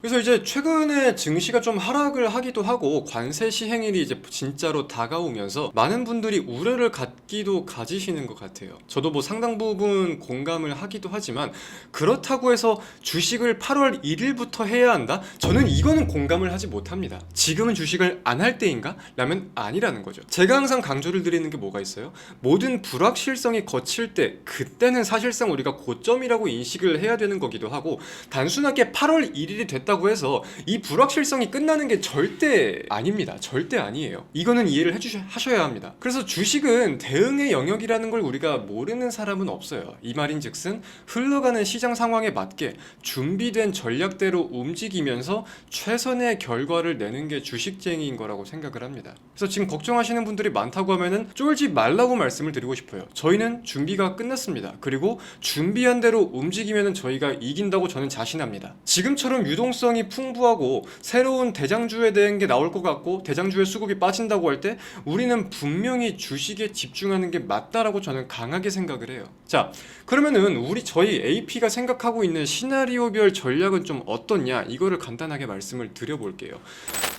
그래서 이제 최근에 증시가 좀 하락을 하기도 하고 관세 시행일이 이제 진짜로 다가오면서 많은 분들이 우려를 갖기도 가지시는 것 같아요. 저도 뭐 상당 부분 공감을 하기도 하지만 그렇다고 해서 주식을 8월 1일부터 해야 한다? 저는 이거는 공감을 하지 못합니다. 지금은 주식을 안 할 때인가? 라면 아니라는 거죠. 제가 항상 강조를 드리는 게 뭐가 있어요? 모든 불확실성이 거칠 때 그때는 사실상 우리가 고점이라고 인식을 해야 되는 거기도 하고, 단순하게 8월 1일이 됐다고 해서 이 불확실성이 끝나는 게 절대 아닙니다. 절대 아니에요. 이거는 이해를 하셔야 합니다. 그래서 주식은 대응의 영역이라는 걸 우리가 모르는 사람은 없어요. 이 말인즉슨 흘러가는 시장 상황에 맞게 준비된 전략대로 움직이면서 최선의 결과를 내는 게 주식쟁이인 거라고 생각을 합니다. 그래서 지금 걱정하시는 분들이 많다고 하면은 쫄지 말라고 말씀을 드리고 싶어요. 저희는 준비가 끝났습니다. 그리고 준비한 대로 움직이면은 저희가 이긴다고 저는 자신합니다. 지금처럼 유동성이 풍부하고 새로운 대장주에 대한 게 나올 것 같고 대장주의 수급이 빠진다고 할 때 우리는 분명히 주식에 집중하는 게 맞다라고 저는 강하게 생각을 해요. 자, 그러면은 저희 AP가 생각하고 있는 시나리오별 전략은 좀 어떻냐, 이거를 간단하게 말씀을 드려볼게요.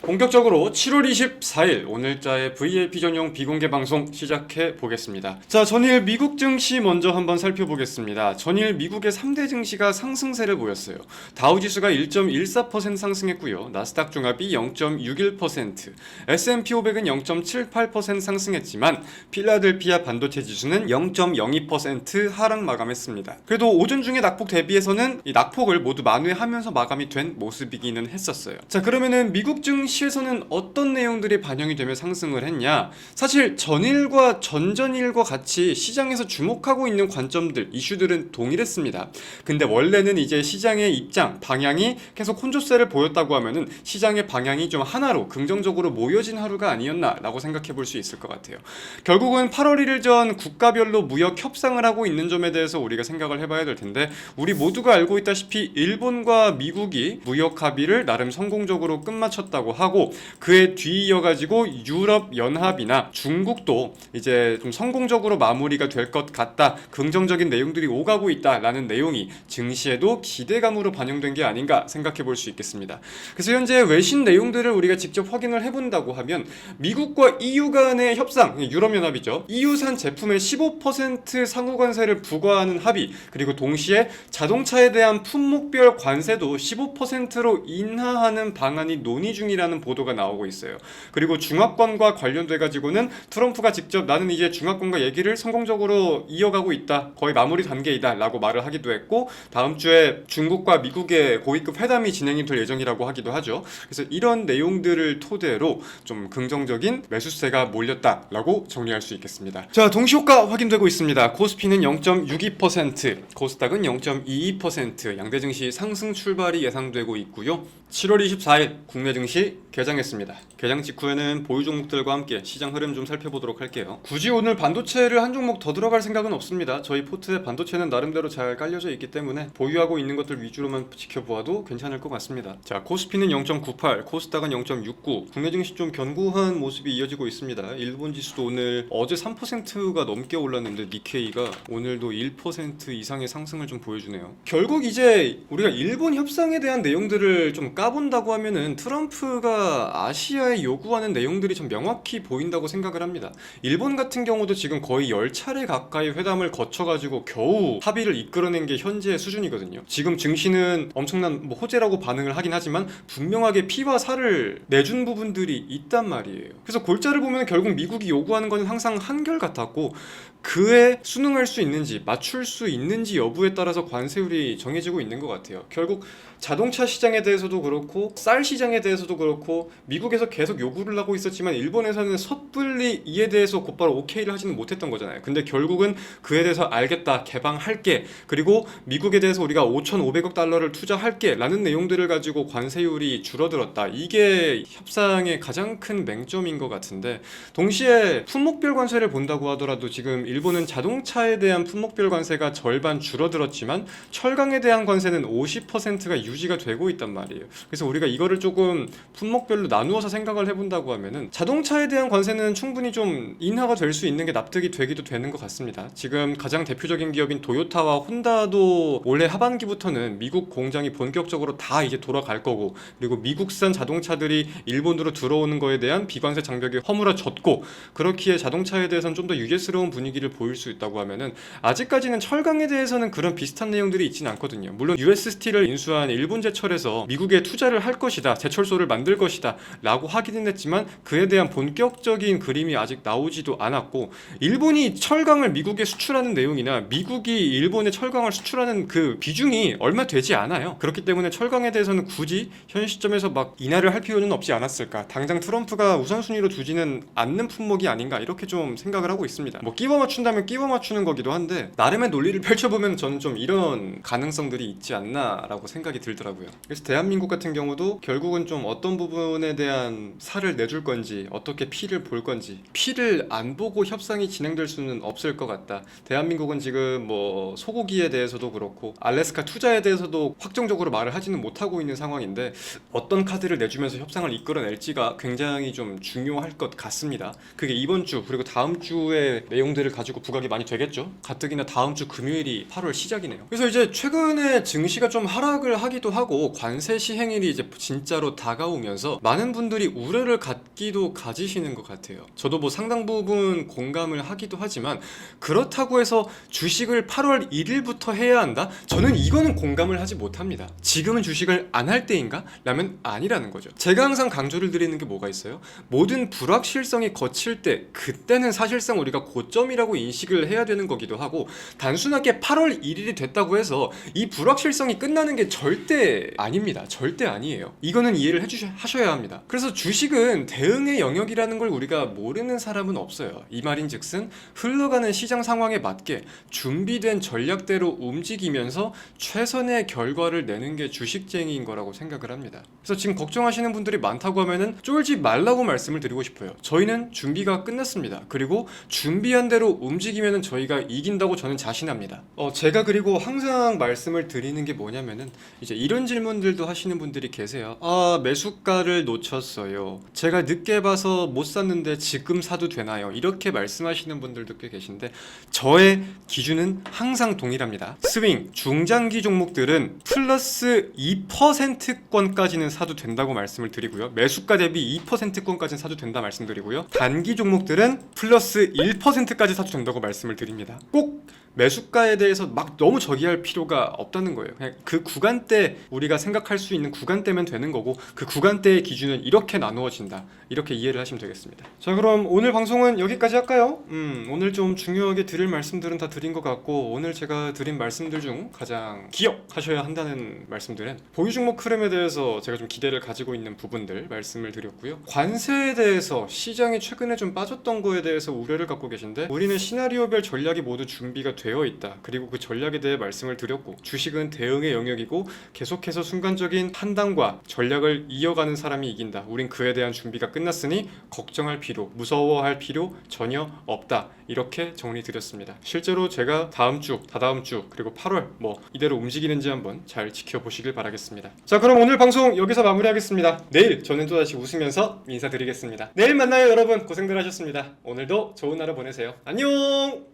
본격적으로 7월 24일 오늘자의 VIP 전용 비공개 방송 시작해 보겠습니다. 자, 전일 미국 증시 먼저 한번 살펴보겠습니다. 전일 미국의 3대 증시가 상승세를 보였어요. 다우지수가 1.14% 상승했고요. 나스닥 종합이 0.61%, S&P 500은 0.78% 상승했지만 필라델피아 반도체 지수는 0.02% 하락 마감했습니다. 그래도 오전 중에 낙폭 대비해서는 이 낙폭을 모두 만회하면서 마감이 된 모습이기는 했었어요. 자, 그러면은 미국 증시에서는 어떤 내용들이 반영이 되며 상승을 했냐? 사실 전일과 전전일과 같이 시장에서 주목하고 있는 관점들, 이슈들은 동일했습니다. 근데 원래는 이제 시장의 입장, 방향이 계속 혼조세를 보였다고 하면은 시장의 방향이 좀 하나로 긍정적으로 모여진 하루가 아니었나라고 생각해 볼 수 있을 것 같아요. 결국은 8월 1일 전 국가별로 무역 협상을 하고 있는 점에 대해서 우리가 생각을 해봐야 될 텐데, 우리 모두가 알고 있다시피 일본과 미국이 무역 합의를 나름 성공적으로 끝마쳤다고 하고, 그에 뒤이어가지고 유럽 연합이나 중국도 이제 좀 성공적으로 마무리가 될 것 같다, 긍정적인 내용들이 오가고 있다라는 내용이 증시에도 기대감으로 반영된 게 아닌가 생각해 볼 수 있겠습니다. 그래서 현재 외신 내용들을 우리가 직접 확인을 해본다고 하면 미국과 EU 간의 협상, 유럽연합이죠. EU산 제품에 15% 상호관세를 부과하는 합의, 그리고 동시에 자동차에 대한 품목별 관세도 15%로 인하하는 방안이 논의 중이라는 보도가 나오고 있어요. 그리고 중화권과 관련돼 가지고는 트럼프가 직접 나는 이제 중화권과 얘기를 성공적으로 이어가고 있다, 거의 마무리 단계이다 라고 말을 하기도 했고, 다음 주에 중국과 미국의 고위급 회담이 진행이 될 예정이라고 하기도 하죠. 그래서 이런 내용들을 토대로 좀 긍정적인 매수세가 몰렸다라고 정리할 수 있겠습니다. 자, 동시효과 확인되고 있습니다. 코스피는 0.62%, 코스닥은 0.22%, 양대 증시 상승 출발이 예상되고 있고요. 7월 24일 국내 증시 개장했습니다. 개장 직후에는 보유 종목들과 함께 시장 흐름 좀 살펴보도록 할게요. 굳이 오늘 반도체를 한 종목 더 들어갈 생각은 없습니다. 저희 포트에 반도체는 나름대로 잘 깔려져 있기 때문에 보유하고 있는 것들 위주로만 지켜보아도 괜찮을 것 같습니다. 자, 코스피는 0.98, 코스닥은 0.69, 국내 증시 좀 견고한 모습이 이어지고 있습니다. 일본 지수도 오늘 어제 3%가 넘게 올랐는데 니케이가 오늘도 1% 이상의 상승을 좀 보여주네요. 결국 이제 우리가 일본 협상에 대한 내용들을 좀 까본다고 하면은 트럼프가 아시아에 요구하는 내용들이 좀 명확히 보인다고 생각을 합니다. 일본 같은 경우도 지금 거의 10차례 가까이 회담을 거쳐가지고 겨우 합의를 이끌어낸 게 현재의 수준이거든요. 지금 증시는 엄청난 호재라고 반응을 하긴 하지만 분명하게 P와 살을 내준 부분들이 있단 말이에요. 그래서 골자를 보면 결국 미국이 요구하는 건 항상 한결같았고, 그에 순응할 수 있는지 맞출 수 있는지 여부에 따라서 관세율이 정해지고 있는 것 같아요. 결국 자동차 시장에 대해서도 그렇고 쌀 시장에 대해서도 그렇고 미국에서 계속 요구를 하고 있었지만 일본에서는 섣불리 이에 대해서 곧바로 오케이를 하지는 못했던 거잖아요. 근데 결국은 그에 대해서 알겠다, 개방할게, 그리고 미국에 대해서 우리가 5,500억 달러를 투자할게 라는 내용들을 가지고 관세율이 줄어들었다. 이게 협상의 가장 큰 맹점인 것 같은데, 동시에 품목별 관세를 본다고 하더라도 지금 일본은 자동차에 대한 품목별 관세가 절반 줄어들었지만 철강에 대한 관세는 50%가 유지가 되고 있단 말이에요. 그래서 우리가 이거를 조금 품목별로 나누어서 생각을 해본다고 하면은 자동차에 대한 관세는 충분히 좀 인하가 될 수 있는 게 납득이 되기도 되는 것 같습니다. 지금 가장 대표적인 기업인 도요타와 혼다도 올해 하반기부터는 미국 공장이 본격적으로 다 이제 돌아갈 거고, 그리고 미국산 자동차들이 일본으로 들어오는 거에 대한 비관세 장벽이 허물어졌고, 그렇기에 자동차에 대해서는 좀 더 유예스러운 분위기를 보일 수 있다고 하면은, 아직까지는 철강에 대해서는 그런 비슷한 내용들이 있진 않거든요. 물론 US 스틸을 인수한 일본제철에서 미국에 투자를 할 것이다, 제철소를 만들 것이다 라고 하기는 했지만 그에 대한 본격적인 그림이 아직 나오지도 않았고, 일본이 철강을 미국에 수출하는 내용이나 미국이 일본에 철강을 수출하는 그 비중이 얼마 되지 않아요. 그렇기 때문에 철강에 대해서는 굳이 현 시점에서 막 인하를 할 필요는 없지 않았을까. 당장 트럼프가 우선순위로 두지는 않는 품목이 아닌가, 이렇게 좀 생각을 하고 있습니다. 뭐 끼워 맞춘다면 끼워 맞추는 거기도 한데, 나름의 논리를 펼쳐보면 저는 좀 이런 가능성들이 있지 않나라고 생각이 들더라고요. 그래서 대한민국 같은 경우도 결국은 좀 어떤 부분에 대한 살을 내줄 건지, 어떻게 피를 볼 건지, 피를 안 보고 협상이 진행될 수는 없을 것 같다. 대한민국은 지금 뭐 소고기에 대해서도 그렇고 알래스카 투자에 대해서도 확정적으로 말을 하지는 못하고 있는 상황인데, 어떤 카드를 내주면서 협상을 이끌어낼지가 굉장히 좀 중요할 것 같습니다. 그게 이번 주 그리고 다음 주의 내용들을 가지고 부각이 많이 되겠죠. 가뜩이나 다음 주 금요일이 8월 시작이네요. 그래서 이제 최근에 증시가 좀 하락을 하기도 하고 관세 시행일이 이제 진짜로 다가오면서 많은 분들이 우려를 갖기도 가지시는 것 같아요. 저도 뭐 상당 부분 공감을 하기도 하지만, 그렇다고 해서 주식을 8월 1일부터 해야 한다? 저는 이거는 공감을 하지 못합니다. 지금은 주식을 안 할 때인가? 라면 아니라는 거죠. 제가 항상 강조를 드리는 게 뭐가 있어요? 모든 불확실성이 거칠 때, 그때는 사실상 우리가 고점이라고 인식을 해야 되는 거기도 하고, 단순하게 8월 1일이 됐다고 해서 이 불확실성이 끝나는 게 절대 아닙니다. 절대 아니에요. 이거는 이해를 하셔야 합니다. 그래서 주식은 대응의 영역이라는 걸 우리가 모르는 사람은 없어요. 이 말인즉슨 흘러가는 시장 상황에 맞게 준비된 전략대로 움직이면서 최선의 결과를 내는 게 주식쟁이인 거라고 생각을 합니다. 그래서 지금 걱정하시는 분들이 많다고 하면은 쫄지 말라고 말씀을 드리고 싶어요. 저희는 준비가 끝났습니다. 그리고 준비한 대로 움직이면은 저희가 이긴다고 저는 자신합니다. 제가 그리고 항상 말씀을 드리는 게 뭐냐면은, 이제 이런 질문들도 하시는 분들이 계세요. 매수가를 놓쳤어요. 제가 늦게 봐서 못 샀는데 지금 사도 되나요? 이렇게 말씀하시는 분들도 꽤 계신데, 저의 기준은 항상 동일합니다. 스윙, 중장기 종목들은 플러스 2%권까지는 사도 된다고 말씀을 드리고요. 매수가 대비 2%권까지는 사도 된다 말씀드리고요. 단기 종목들은 플러스 1%까지 사도 된다고 말씀을 드립니다. 꼭 매수가에 대해서 막 너무 저기할 필요가 없다는 거예요. 그냥 그 구간대, 우리가 생각할 수 있는 구간대면 되는 거고, 그 구간대의 기준은 이렇게 나누어진다, 이렇게 이해를 하시면 되겠습니다. 자, 그럼 오늘 방송은 여기까지 할까요? 오늘 좀 중요하게 드릴 말씀들은 다 드린 것 같고, 오늘 제가 드린 말씀들 중 가장 기억하셔야 한다는 말씀들은 보유 종목 흐름에 대해서 제가 좀 기대를 가지고 있는 부분들 말씀을 드렸고요. 관세에 대해서 시장이 최근에 좀 빠졌던 거에 대해서 우려를 갖고 계신데, 우리는 시나리오별 전략이 모두 준비가 되어 있다. 그리고 그 전략에 대해 말씀을 드렸고, 주식은 대응의 영역이고 계속해서 순간적인 판단과 전략을 이어가는 사람이 이긴다. 우린 그에 대한 준비가 끝났으니 걱정할 필요, 무서워할 필요 전혀 없다. 이렇게 정리 드렸습니다. 실제로 제가 다음 주, 다다음 주, 그리고 8월 뭐 이대로 움직이는지 한번 잘 지켜보시길 바라겠습니다. 자, 그럼 오늘 방송 여기서 마무리하겠습니다. 내일 저는 또다시 웃으면서 인사드리겠습니다. 내일 만나요, 여러분. 고생들 하셨습니다. 오늘도 좋은 하루 보내세요. 안녕.